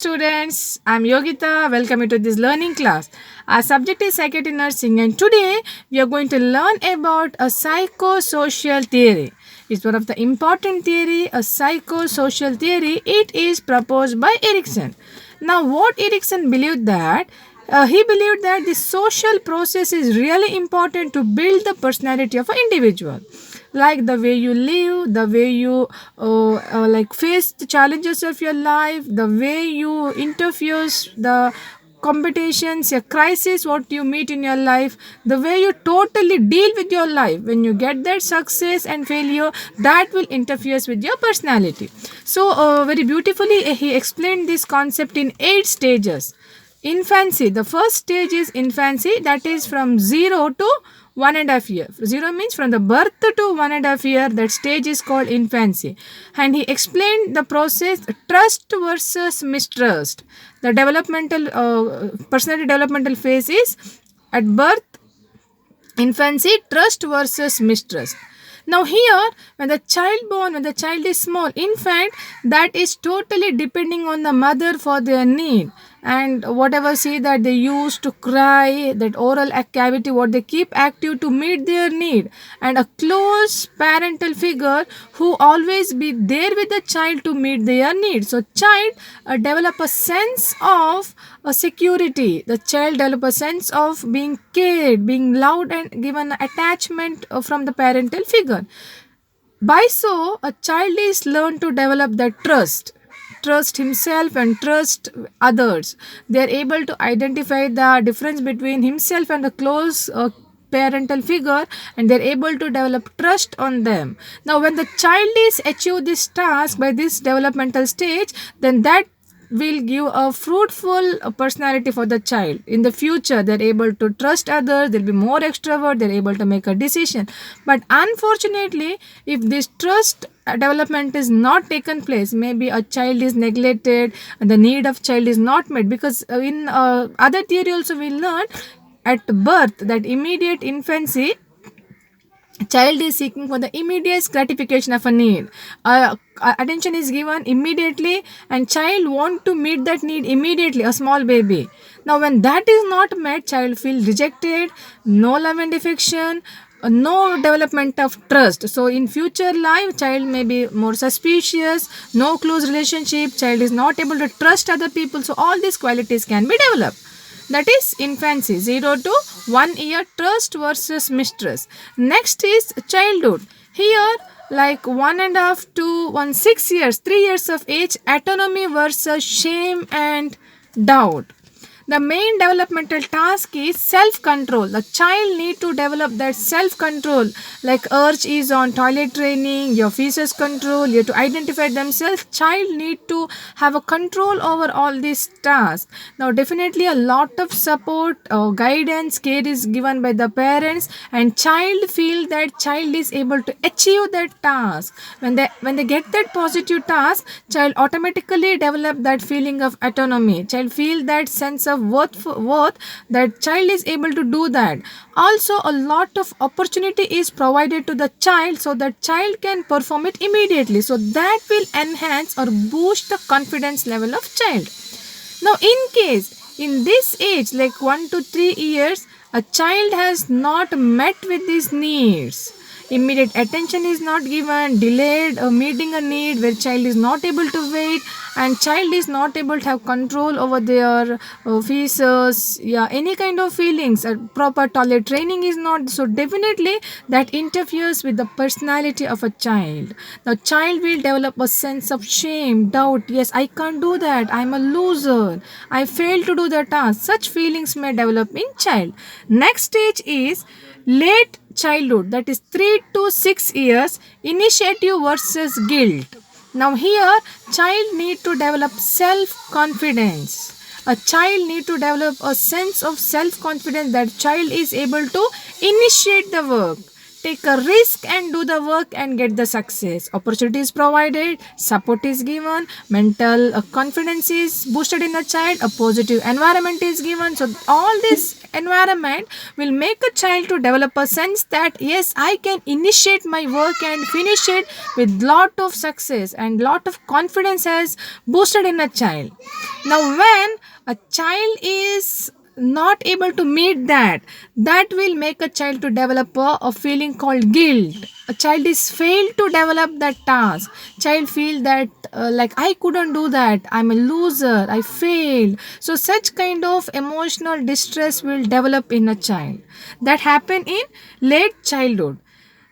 students, I'm Yogita. Welcome you to this learning class. Our subject is psychiatry nursing, and today we are going to learn about a psychosocial theory. It's one of the important theory, a psychosocial theory. It is proposed by Erikson. Now, what Erikson believed that he believed that the social process is really important to build the personality of an individual, like the way you live, the way you like face the challenges of your life, the way you interferes the competitions, a crisis what you meet in your life, the way you totally deal with your life when you get that success and failure, that will interfere with your personality. So very beautifully he explained this concept in 8 stages. Infancy, the first stage is infancy, that is from 0 to 1.5 year. 0 means from the birth to 1.5 year, that stage is called infancy. And he explained the process trust versus mistrust. The developmental personality developmental phase is at birth, infancy, trust versus mistrust. Now here, when the child is small, infant, that is totally depending on the mother for their need, and whatever say that they use to cry, that oral cavity what they keep active to meet their need, and a close parental figure who always be there with the child to meet their needs. So child develop a sense of security. The child develop a sense of being cared, being loved, and given attachment from the parental figure. By so, a child is learned to develop that trust himself and trust others. They are able to identify the difference between himself and the close parental figure, and they're able to develop trust on them. Now when the child is achieve this task by this developmental stage, then that will give a fruitful personality for the child. In the future they're able to trust others, they'll be more extrovert, they're able to make a decision. But unfortunately, if this trust development is not taken place, maybe a child is neglected and the need of child is not met, because in other theory also we learn at birth, that immediate infancy, child is seeking for the immediate gratification of a need. Attention is given immediately, and child want to meet that need immediately, a small baby. Now when that is not met, child feel rejected, no love and affection, no development of trust. So in future life, child may be more suspicious, no close relationship, child is not able to trust other people. So all these qualities can be developed. That is infancy, 0 to 1 year, trust versus mistrust. Next is childhood. Here, like 1.5 to 6 years, 3 years of age, autonomy versus shame and doubt. The main developmental task is self control. The child need to develop that self control, like urge is on toilet training, your feces control, you have to identify themselves. Child need to have a control over all these tasks. Now definitely a lot of support, guidance, care is given by the parents, and child feel that child is able to achieve that task. When they get that positive task, child automatically develop that feeling of autonomy. Child feel that sense of worth, that child is able to do that. Also a lot of opportunity is provided to the child, so that child can perform it immediately, so that will enhance or boost the confidence level of child. Now in case in this age, like 1 to 3 years, a child has not met with these needs, immediate attention is not given, delayed meeting a need where child is not able to wait, and child is not able to have control over their feces, yeah, any kind of feelings, proper toilet training is not, so definitely that interferes with the personality of a child. The child will develop a sense of shame, doubt, yes, I can't do that, I'm a loser, I failed to do the task. Such feelings may develop in child. Next stage is late childhood, that is 3 to 6 years, initiative versus guilt. Now here child need to develop self confidence. A child need to develop a sense of self confidence, that child is able to initiate the work, take a risk and do the work and get the success. Opportunity is provided, support is given, mental confidence is boosted in the child, a positive environment is given. So all this environment will make a child to develop a sense that yes, I can initiate my work and finish it with lot of success, and lot of confidence has boosted in a child. Now when a child is not able to meet that, that will make a child to develop a feeling called guilt. A child is failed to develop that task. Child feel that like I couldn't do that, I'm a loser, I failed. So such kind of emotional distress will develop in a child. That happen in late childhood.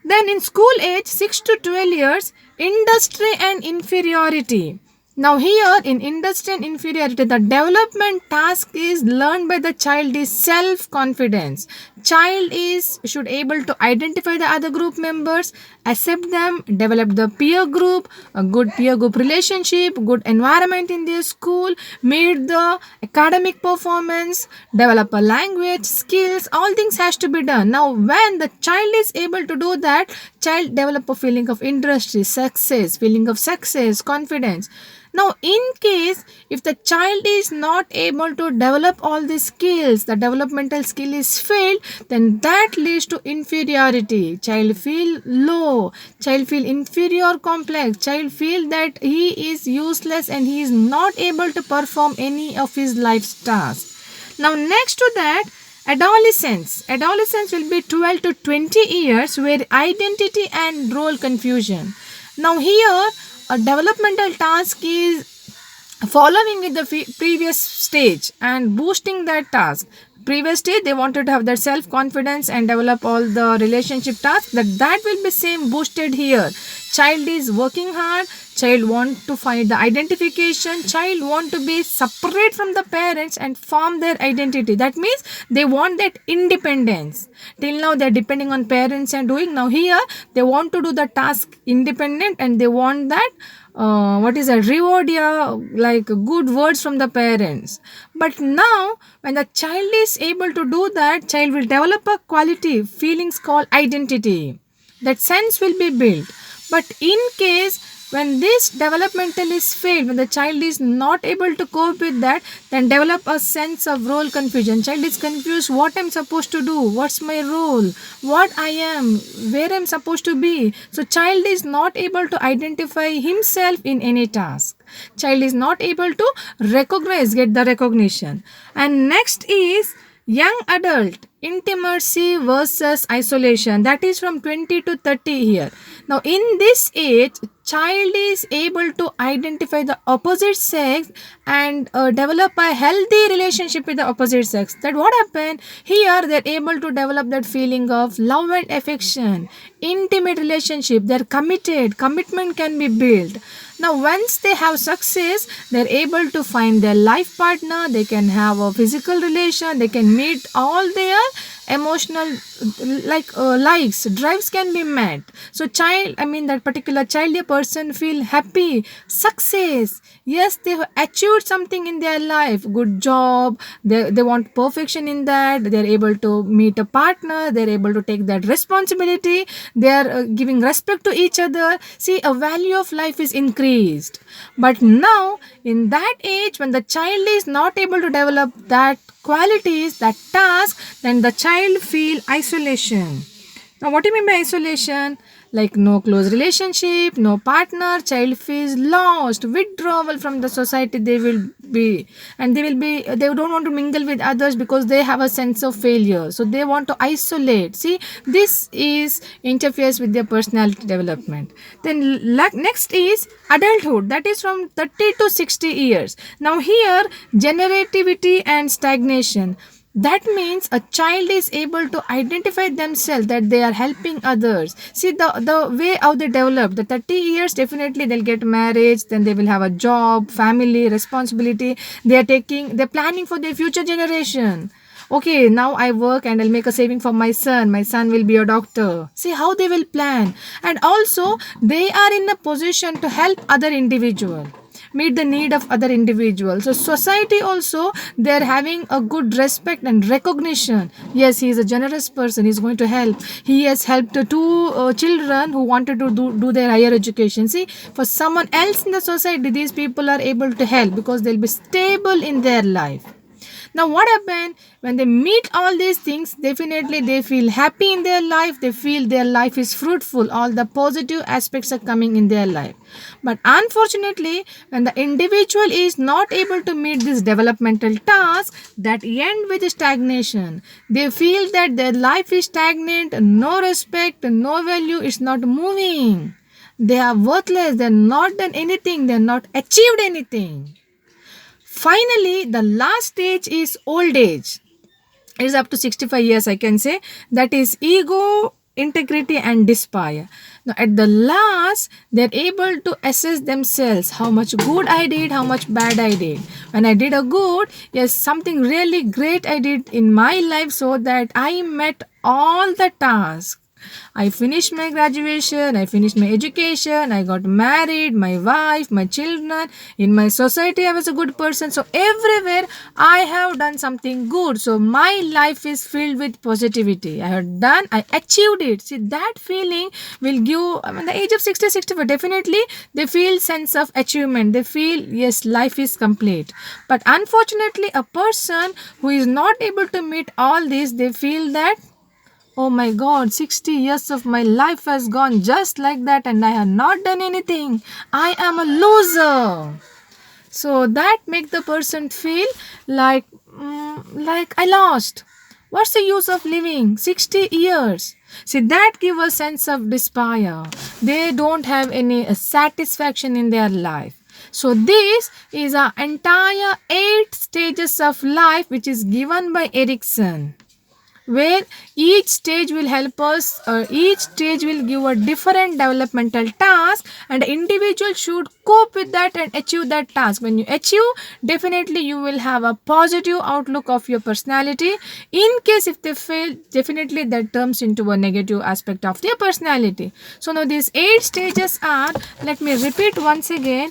Then in school age 6 to 12 years, industry and inferiority. Now here in industry and inferiority, the development task is learned by the child is self-confidence. Child is should able to identify the other group members, accept them, develop the peer group, a good peer group relationship, good environment in their school, meet the academic performance, develop a language, skills, all things has to be done. Now when the child is able to do that, child develop a feeling of industry, success, feeling of success, confidence. Now, in case if the child is not able to develop all these skills, the developmental skill is failed, then that leads to inferiority. Child feel low, child feel inferior complex, child feel that he is useless and he is not able to perform any of his life's tasks. Now, next to that, adolescence will be 12 to 20 years where identity and role confusion. Now here a developmental task is following with the previous stage and boosting that task. Previous stage they wanted to have their self confidence and develop all the relationship tasks, that will be same boosted here. Child is working hard, child want to find the identification, child want to be separate from the parents and form their identity. That means they want that independence. Till now they're depending on parents and doing. Now here they want to do the task independent and they want that what is a reward, yeah, like good words from the parents. But now when the child is able to do that, child will develop a quality feelings called identity. That sense will be built. But in case when this developmental is failed, when the child is not able to cope with that, then develop a sense of role confusion. Child is confused what I'm supposed to do, what's my role, what I am, where I'm supposed to be. So child is not able to identify himself in any task. Child is not able to get the recognition. And next is young adult intimacy versus isolation, that is from 20 to 30 here. Now in this age child is able to identify the opposite sex and develop a healthy relationship with the opposite sex. That what happened here, they're able to develop that feeling of love and affection, intimate relationship, they're commitment can be built. Now once they have success, they're able to find their life partner, they can have a physical relation, they can meet all their emotional likes, drives can be met. So that particular child, a person feel happy, success, yes, they have achieved something in their life, good job, they want perfection in that, they're able to meet a partner, they're able to take that responsibility, they are giving respect to each other. See, a value of life is increased. But now in that age when the child is not able to develop that qualities, that task, then the child feel isolation. Now what do you mean by isolation? Like no close relationship, no partner, child feels lost, withdrawal from the society they will be, and they don't want to mingle with others because they have a sense of failure, so they want to isolate. See, this is interferes with their personality development. Then next is adulthood, that is from 30 to 60 years. Now here generativity and stagnation. That means a child is able to identify themselves that they are helping others. See the way how they develop. The 30 years definitely they'll get married, then they will have a job, family, responsibility. They're planning for their future generation. Okay, now I work and I'll make a saving for my son. My son will be a doctor. See how they will plan. And also they are in a position to help other individual, meet the need of other individuals. So society also, they're having a good respect and recognition. Yes, he is a generous person, he's going to help. He has helped two children who wanted to do their higher education. See, for someone else in the society, these people are able to help because they'll be stable in their life. Now what happened when they meet all these things? Definitely they feel happy in their life, they feel their life is fruitful, all the positive aspects are coming in their life. But unfortunately, when the individual is not able to meet this developmental task, that end with stagnation. They feel that their life is stagnant, no respect, no value, it's not moving. They are worthless, they're not done anything, they're not achieved anything. Finally, the last stage is old age. It is up to 65 years, I can say. That is ego, integrity, and despair. Now, at the last, they're able to assess themselves how much good I did, how much bad I did. When I did a good, yes, something really great I did in my life so that I met all the tasks. I finished my graduation, I finished my education, I got married, my wife, my children. In my society, I was a good person. So, everywhere I have done something good. So, my life is filled with positivity. I have done, I achieved it. See, that feeling will give, the age of 60, 65, definitely they feel sense of achievement. They feel, yes, life is complete. But unfortunately, a person who is not able to meet all this, they feel that, oh my god, 60 years of my life has gone just like that and I have not done anything. I am a loser. So that make the person feel like I lost. What's the use of living 60 years? See, that give a sense of despair. They don't have any satisfaction in their life. So this is our entire 8 stages of life which is given by Erickson, where each stage will help us, each stage will give a different developmental task, and the individual should cope with that and achieve that task. When you achieve, definitely you will have a positive outlook of your personality. In case if they fail, definitely that turns into a negative aspect of their personality. So now these 8 stages are, let me repeat once again.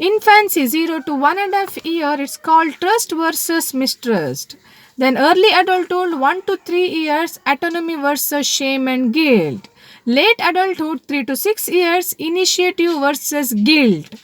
Infancy 0 to 1.5 year, it's called trust versus mistrust. Then early adulthood 1 to 3 years, autonomy versus shame and guilt. Late adulthood 3 to 6 years, initiative versus guilt.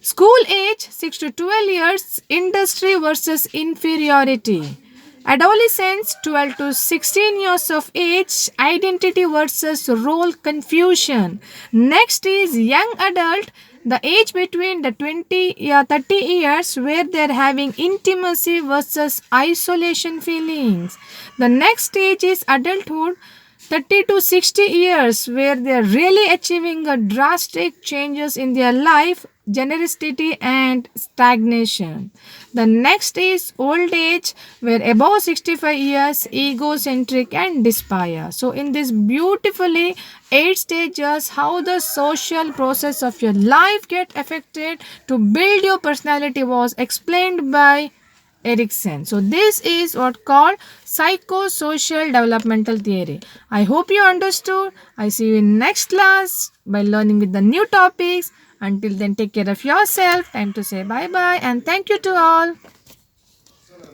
School age 6 to 12 years, industry versus inferiority. Adolescence 12 to 16 years of age, identity versus role confusion. Next is young adult, the age between the 30 years where they're having intimacy versus isolation feelings. The next stage is adulthood, 30 to 60 years where they're really achieving a drastic changes in their life, generosity and stagnation. The next is old age where above 65 years, egocentric and despair. So in this beautifully 8 stages, how the social process of your life get affected to build your personality was explained by Erickson. So this is what called psychosocial developmental theory. I hope you understood. I see you in next class by learning with the new topics. Until then, take care of yourself. Time to say bye bye and thank you to all.